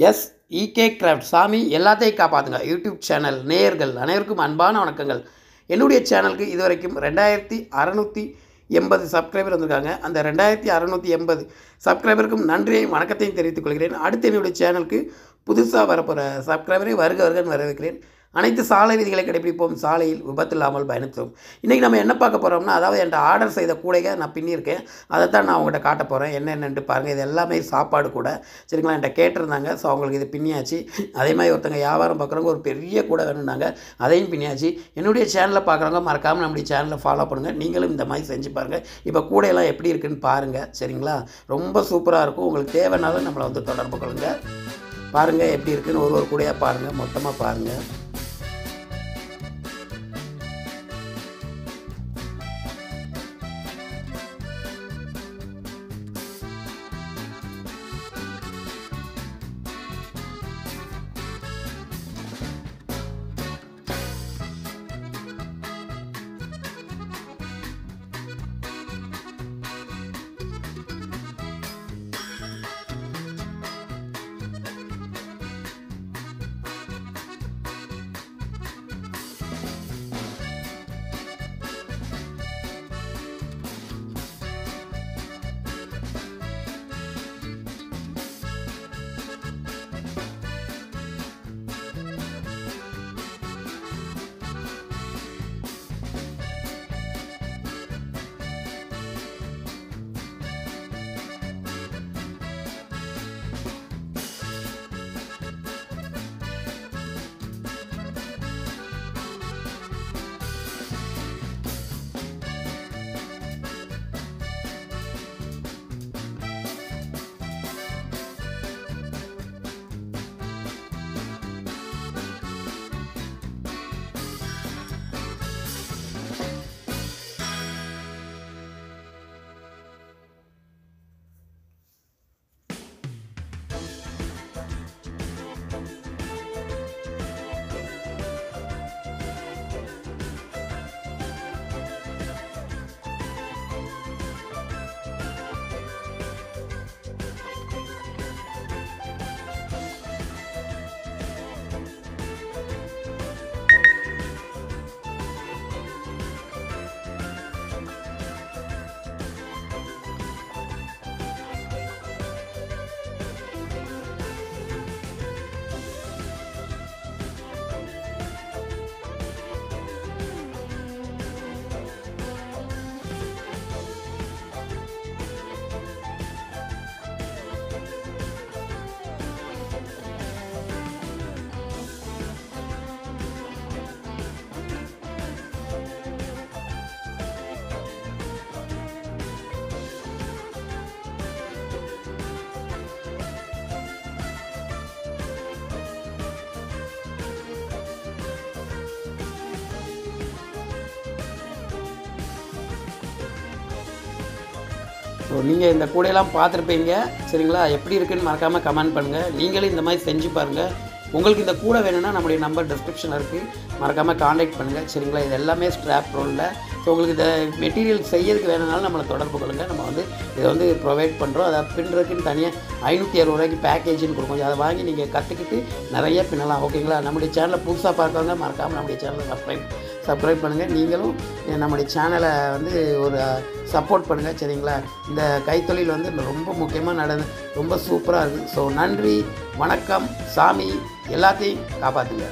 S E K craft சாமி எல்லாத்தையும் காப்பாற்றுங்க யூடியூப் சேனல் நேயர்கள் அனைவருக்கும் அன்பான வணக்கங்கள். என்னுடைய சேனலுக்கு இதுவரைக்கும் 2680 சப்ஸ்கிரைபர் வந்திருக்காங்க. அந்த 2680 சப்ஸ்கிரைபருக்கும் நன்றியையும் வணக்கத்தையும் தெரிவித்துக் கொள்கிறேன். அடுத்து என்னுடைய சேனலுக்கு புதுசாக வரப்போகிற சப்ஸ்கிரைபரை வருகன்னு வரவேற்கிறேன். அனைத்து சாலை விதிகளை கடைபிடிப்போம், சாலையில் விபத்து இல்லாமல் பயணித்தோம். இன்றைக்கி நம்ம என்ன பார்க்க போகிறோம்னா, அதாவது என்கிட்ட ஆர்டர் செய்த கூடையை நான் பின்னியிருக்கேன். அதை தான் நான் அவங்ககிட்ட காட்ட போகிறேன். என்னென்னு பாருங்கள். இது எல்லாமே சாப்பாடு கூட, சரிங்களா? என்கிட்ட கேட்டிருந்தாங்க. ஸோ அவங்களுக்கு இது பின்னியாச்சு. அதே மாதிரி ஒருத்தங்க வியாபாரம் பார்க்குறவங்க ஒரு பெரிய கூடை வேணும்னாங்க, அதையும் பின்னியாச்சு. என்னுடைய சேனலில் பார்க்குறவங்க மறக்காமல் நம்முடைய சேனலை ஃபாலோ பண்ணுங்கள். நீங்களும் இந்த மாதிரி செஞ்சு பாருங்கள். இப்போ கூடையெல்லாம் எப்படி இருக்குதுன்னு பாருங்கள், சரிங்களா? ரொம்ப சூப்பராக இருக்கும். உங்களுக்கு தேவைனாலும் நம்மளை வந்து தொடர்பு கொள்ளுங்கள். பாருங்கள் எப்படி இருக்குதுன்னு ஒரு கூடையாக பாருங்கள், மொத்தமாக பாருங்கள். ஸோ நீங்கள் இந்த கூடையெல்லாம் பார்த்துருப்பீங்க, சரிங்களா? எப்படி இருக்குதுன்னு மறக்காமல் கமெண்ட் பண்ணுங்கள். நீங்களும் இந்த மாதிரி செஞ்சு பாருங்கள். உங்களுக்கு இந்த கூடை வேணும்னா நம்முடைய நம்பர் டிஸ்கிரிப்ஷனில் இருக்குது, மறக்காமல் காண்டாக்ட் பண்ணுங்கள், சரிங்களா? இது எல்லாமே ஸ்ட்ராப் ரோலில். ஸோ உங்களுக்கு இந்த மெட்டீரியல் செய்யறதுக்கு வேணுனாலும் நம்மளை தொடர்பு கொள்ளுங்கள். நம்ம வந்து இதை வந்து ப்ரொவைட் பண்ணுறோம். அதை பின்னுறதுக்குன்னு தனியாக 560 பேக்கேஜின்னு கொடுக்கும். அதை வாங்கி நீங்கள் கற்றுக்கிட்டு நிறைய பின்னலாம், ஓகேங்களா? நம்முடைய சேனலை புதுசாக பார்க்கறவங்க மறக்காமல் நம்முடைய சேனலை சப்ஸ்கிரைப் பண்ணுங்கள். நீங்களும் நம்முடைய சேனலை வந்து ஒரு சப்போர்ட் பண்ணுங்கள், சரிங்களா? இந்த கைத்தொழில் வந்து ரொம்ப முக்கியமாக ரொம்ப சூப்பராக இருக்குது. ஸோ நன்றி, வணக்கம். சாமி எல்லாத்தையும் காப்பாற்றுங்க.